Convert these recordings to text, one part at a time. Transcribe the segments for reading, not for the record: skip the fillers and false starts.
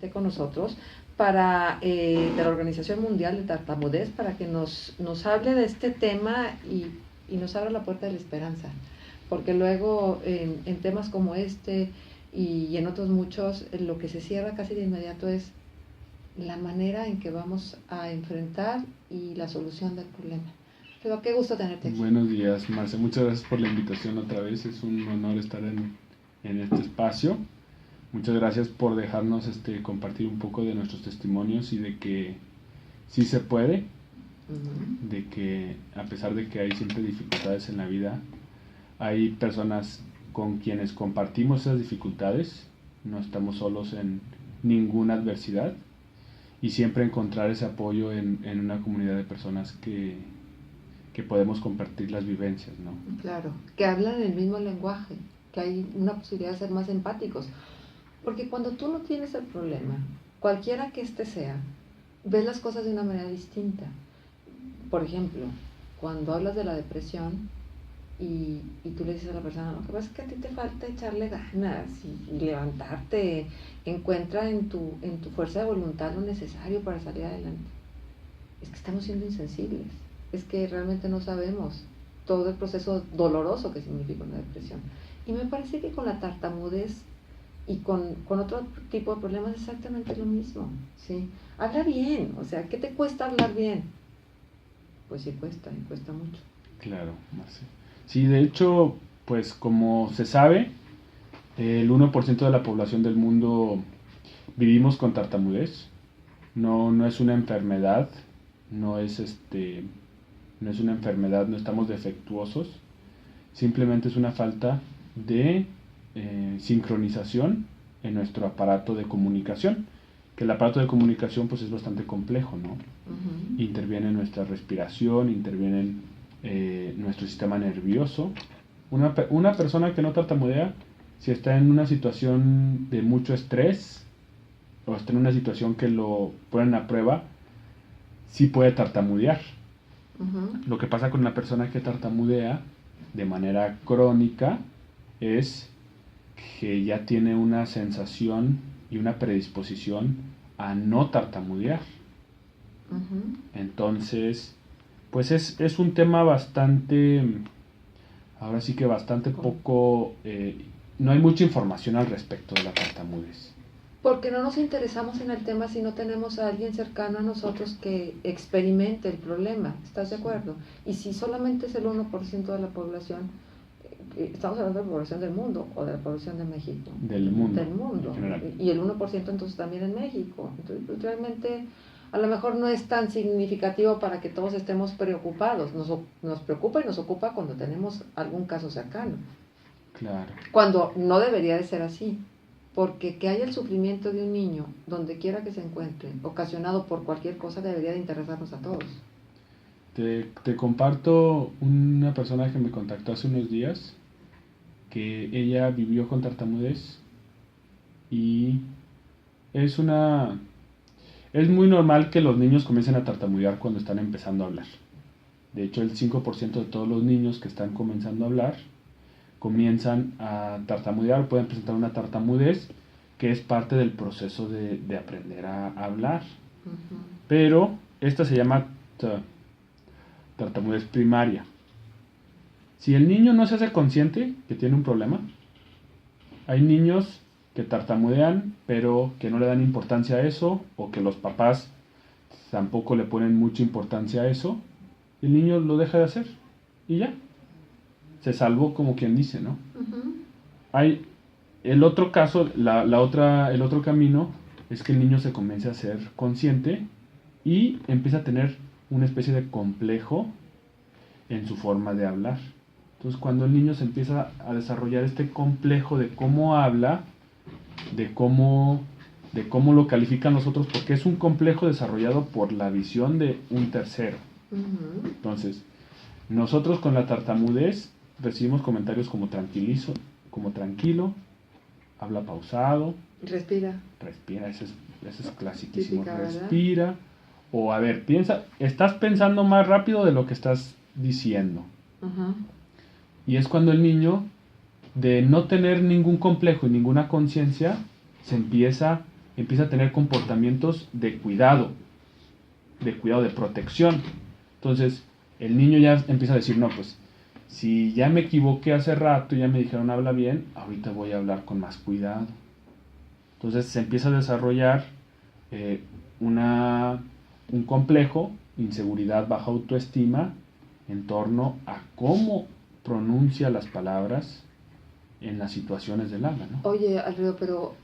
esté con nosotros, para de la Organización Mundial de Tartamudez, para que nos hable de este tema y nos abra la puerta de la esperanza. Porque luego en temas como este y en otros muchos, lo que se cierra casi de inmediato es la manera en que vamos a enfrentar y la solución del problema. Pero qué gusto tenerte aquí. Buenos días, Marce. Muchas gracias por la invitación otra vez. Es un honor estar en este espacio. Muchas gracias por dejarnos compartir un poco de nuestros testimonios y de que sí se puede, de que a pesar de que hay siempre dificultades en la vida, hay personas con quienes compartimos esas dificultades, no estamos solos en ninguna adversidad, y siempre encontrar ese apoyo en una comunidad de personas que podemos compartir las vivencias, ¿no? Claro, que hablan el mismo lenguaje, que hay una posibilidad de ser más empáticos. Porque cuando tú no tienes el problema, cualquiera que este sea, ves las cosas de una manera distinta. Por ejemplo, cuando hablas de la depresión y tú le dices a la persona, lo que pasa es que a ti te falta echarle ganas y levantarte, encuentra en tu fuerza de voluntad lo necesario para salir adelante. Es que estamos siendo insensibles, es que realmente no sabemos todo el proceso doloroso que significa una depresión. Y me parece que con la tartamudez y con otro tipo de problemas es exactamente lo mismo, ¿sí? Habla bien, o sea, ¿qué te cuesta hablar bien? Pues sí cuesta, y cuesta mucho. Claro, Marce. Sí, de hecho, pues como se sabe, el 1% de la población del mundo vivimos con tartamudez. No es una enfermedad, no es una enfermedad, no estamos defectuosos. Simplemente es una falta de sincronización en nuestro aparato de comunicación, que el aparato de comunicación pues es bastante complejo, ¿no? Interviene nuestra respiración, interviene nuestro sistema nervioso. Una persona que no tartamudea, si está en una situación de mucho estrés o está en una situación que lo ponen a prueba, sí puede tartamudear. Lo que pasa con una persona que tartamudea de manera crónica es que ya tiene una sensación y una predisposición a no tartamudear. Entonces, pues es un tema bastante, ahora sí que bastante poco, no hay mucha información al respecto de la tartamudez. Porque no nos interesamos en el tema si no tenemos a alguien cercano a nosotros que experimente el problema, ¿estás de acuerdo? Y si solamente es el 1% de la población, estamos hablando de la población del mundo o de la población de México. Del mundo. Del mundo. Y el 1% entonces también en México. Entonces, pues, realmente a lo mejor no es tan significativo para que todos estemos preocupados. Nos preocupa y nos ocupa cuando tenemos algún caso cercano. Claro. Cuando no debería de ser así. Porque que haya el sufrimiento de un niño, donde quiera que se encuentre, ocasionado por cualquier cosa, debería de interesarnos a todos. Te comparto una persona que me contactó hace unos días, que ella vivió con tartamudez y es muy normal que los niños comiencen a tartamudear cuando están empezando a hablar. De hecho, el 5% de todos los niños que están comenzando a hablar comienzan a tartamudear, pueden presentar una tartamudez, que es parte del proceso de aprender a hablar. Pero esta se llama tartamudez primaria. Si el niño no se hace consciente que tiene un problema, hay niños que tartamudean, pero que no le dan importancia a eso, o que los papás tampoco le ponen mucha importancia a eso, y el niño lo deja de hacer, y ya. Se salvó, como quien dice, ¿no? Hay el otro caso, el otro camino es que el niño se comience a ser consciente y empieza a tener una especie de complejo en su forma de hablar. Entonces, cuando el niño se empieza a desarrollar este complejo de cómo habla, de cómo lo califican los otros, porque es un complejo desarrollado por la visión de un tercero. Entonces, nosotros con la tartamudez recibimos comentarios como tranquilo, habla pausado, respira, ese es clasiquísimo, típica, respira, o a ver, estás pensando más rápido de lo que estás diciendo. Y es cuando el niño, de no tener ningún complejo y ninguna conciencia, se empieza empieza a tener comportamientos de cuidado, de protección. Entonces, el niño ya empieza a decir, no, pues, si ya me equivoqué hace rato, ya me dijeron habla bien, ahorita voy a hablar con más cuidado. Entonces se empieza a desarrollar un complejo, inseguridad, baja autoestima, en torno a cómo pronuncia las palabras en las situaciones del habla, ¿no? Oye, Alfredo, pero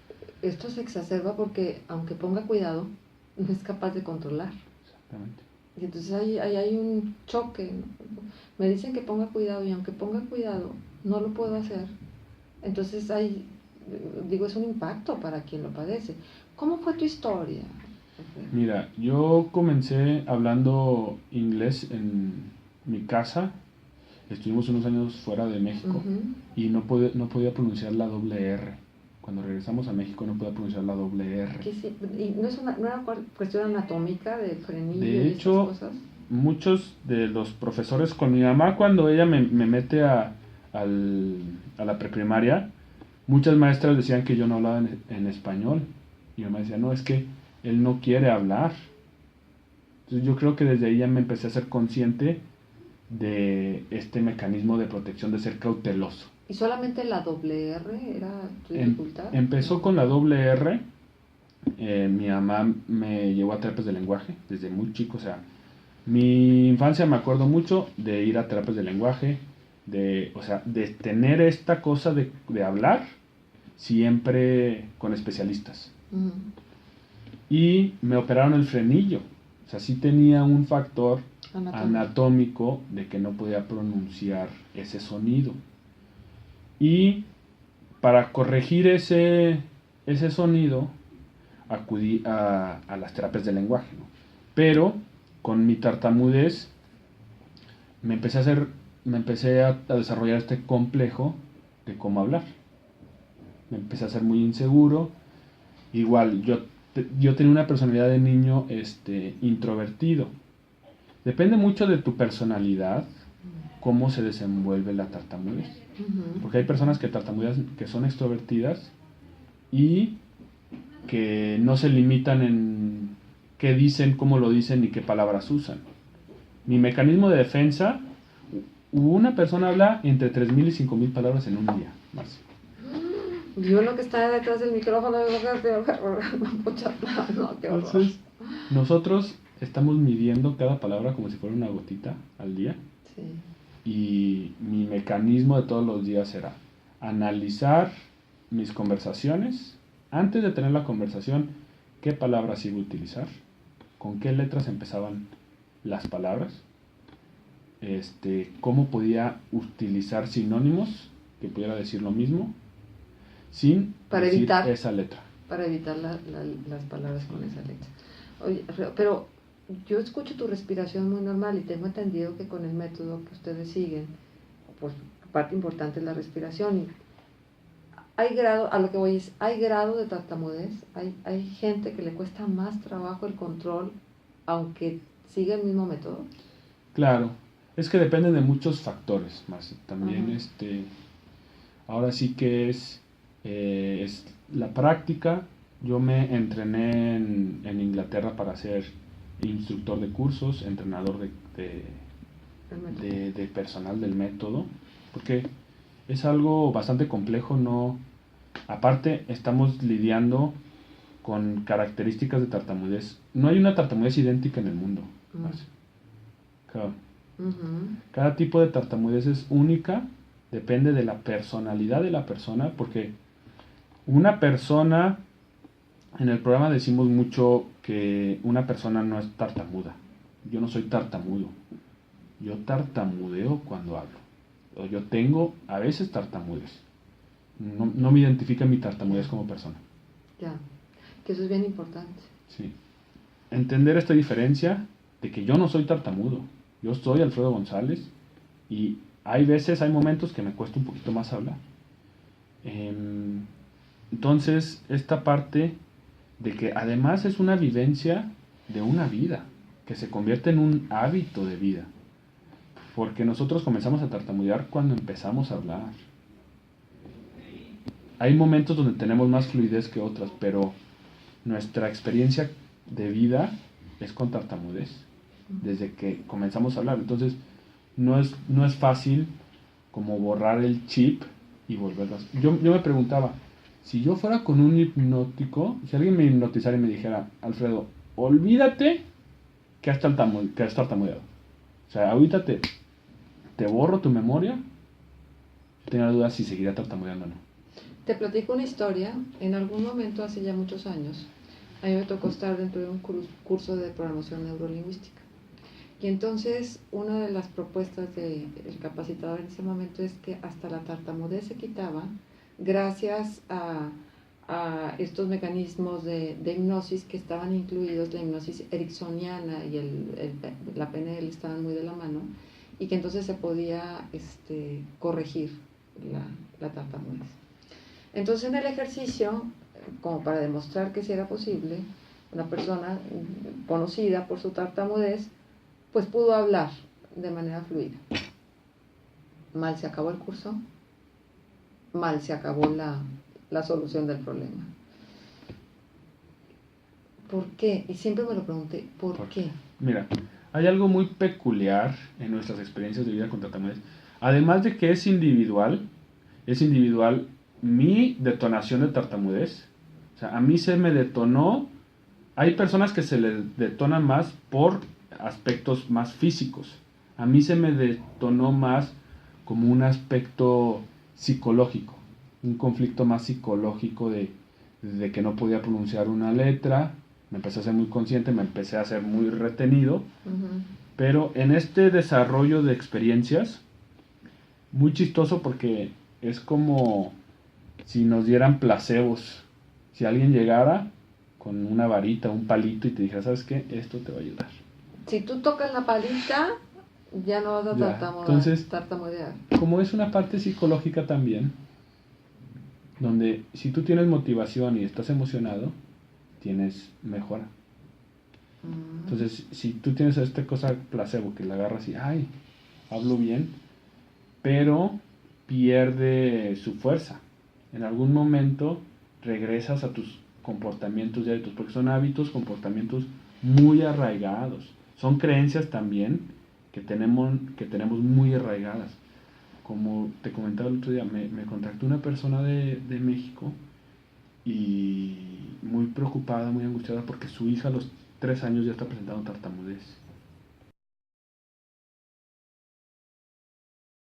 esto se exacerba porque aunque ponga cuidado, no es capaz de controlar. Exactamente. Y entonces ahí hay un choque, ¿no? Me dicen que ponga cuidado y aunque ponga cuidado, no lo puedo hacer. Entonces hay, digo, es un impacto para quien lo padece. ¿Cómo fue tu historia, Alfredo? Mira, yo comencé hablando inglés en mi casa. Estuvimos unos años fuera de México y no podía pronunciar la doble R. Cuando regresamos a México no podía pronunciar la doble R. Sí, ¿y no es no era cuestión anatómica del frenillo De y hecho, esas cosas? muchos de los profesores, con mi mamá cuando ella me mete a la preprimaria, muchas maestras decían que yo no hablaba en español. Y mi mamá decía, no, es que él no quiere hablar. Entonces yo creo que desde ahí ya me empecé a ser consciente de este mecanismo de protección, de ser cauteloso. ¿Y solamente la doble R era tu dificultad? Empezó con la doble R. Mi mamá me llevó a terapias de lenguaje desde muy chico. O sea, mi infancia me acuerdo mucho de ir a terapias de lenguaje, de tener esta cosa de hablar siempre con especialistas. Uh-huh. Y me operaron el frenillo. O sea, sí tenía un factor anatómico de que no podía pronunciar ese sonido. Y para corregir ese sonido acudí a las terapias de lenguaje, ¿no? Pero con mi tartamudez me empecé a desarrollar este complejo de cómo hablar. Me empecé a ser muy inseguro. Igual, yo tenía una personalidad de niño introvertido. Depende mucho de tu personalidad cómo se desenvuelve la tartamudez. Uh-huh. Porque hay personas que tartamudean, que son extrovertidas y que no se limitan en qué dicen, cómo lo dicen y qué palabras usan. Mi mecanismo de defensa, una persona habla entre 3,000 y 5,000 palabras en un día, más. Yo lo que está detrás del micrófono, entonces, nosotros estamos midiendo cada palabra como si fuera una gotita al día. Sí. Y mi mecanismo de todos los días era analizar mis conversaciones. Antes de tener la conversación, ¿qué palabras iba a utilizar? ¿Con qué letras empezaban las palabras? ¿Cómo podía utilizar sinónimos que pudiera decir lo mismo sin decir esa letra? Para evitar las palabras con esa letra. Oye, pero yo escucho tu respiración muy normal y tengo entendido que con el método que ustedes siguen, pues parte importante es la respiración. Hay grado, a lo que voy es, hay grado de tartamudez, hay gente que le cuesta más trabajo el control, aunque siga el mismo método. Claro, es que depende de muchos factores, más también ahora sí que es la práctica. Yo me entrené en Inglaterra para ser instructor de cursos, entrenador de personal del método, porque es algo bastante complejo. Aparte estamos lidiando con características de tartamudez. No hay una tartamudez idéntica en el mundo. Cada tipo de tartamudez es única, depende de la personalidad de la persona, porque una persona, en el programa decimos mucho que una persona no es tartamuda. Yo no soy tartamudo. Yo tartamudeo cuando hablo. O yo tengo a veces tartamudez. No me identifica mi tartamudez como persona. Ya, que eso es bien importante. Sí. Entender esta diferencia de que yo no soy tartamudo. Yo soy Alfredo González y hay momentos que me cuesta un poquito más hablar. Entonces, esta parte de que además es una vivencia de una vida, que se convierte en un hábito de vida. Porque nosotros comenzamos a tartamudear cuando empezamos a hablar. Hay momentos donde tenemos más fluidez que otras, pero nuestra experiencia de vida es con tartamudez, desde que comenzamos a hablar. Entonces, no es fácil como borrar el chip y volverlas. Yo me preguntaba, si yo fuera con un hipnótico, si alguien me hipnotizara y me dijera, Alfredo, olvídate que has tartamudeado. O sea, ahorita te borro tu memoria. Yo tenía dudas si seguiría tartamudeando o no. Te platico una historia. En algún momento, hace ya muchos años, a mí me tocó estar dentro de un curso de programación neurolingüística. Y entonces, una de las propuestas del capacitador en ese momento es que hasta la tartamudez se quitaba gracias a estos mecanismos de hipnosis que estaban incluidos, la hipnosis ericksoniana y la PNL estaban muy de la mano, y que entonces se podía corregir la tartamudez. Entonces, en el ejercicio, como para demostrar que sí era posible, una persona conocida por su tartamudez, pues pudo hablar de manera fluida. Mal se acabó el curso, mal se acabó la solución del problema. ¿Por qué? Y siempre me lo pregunté, ¿por qué? Mira, hay algo muy peculiar en nuestras experiencias de vida con tartamudez. Además de que es individual mi detonación de tartamudez. O sea, a mí se me detonó. Hay personas que se les detona más por aspectos más físicos. A mí se me detonó más como un aspecto psicológico, un conflicto más psicológico de que no podía pronunciar una letra. Me empecé a ser muy consciente, me empecé a ser muy retenido. Uh-huh. Pero en este desarrollo de experiencias, muy chistoso porque es como si nos dieran placebos. Si alguien llegara con una varita, un palito y te dijera, ¿sabes qué? Esto te va a ayudar. Si tú tocas la palita, ya no vas a tartamudear. Como es una parte psicológica también, donde si tú tienes motivación y estás emocionado, tienes mejora. Entonces, si tú tienes esta cosa placebo que la agarras y, ay, hablo bien, pero pierde su fuerza. En algún momento regresas a tus comportamientos y hábitos, porque son hábitos, comportamientos muy arraigados. Son creencias también que tenemos muy arraigadas. Como te comentaba el otro día, me contactó una persona de México y muy preocupada, muy angustiada porque su hija a los 3 años ya está presentando tartamudez.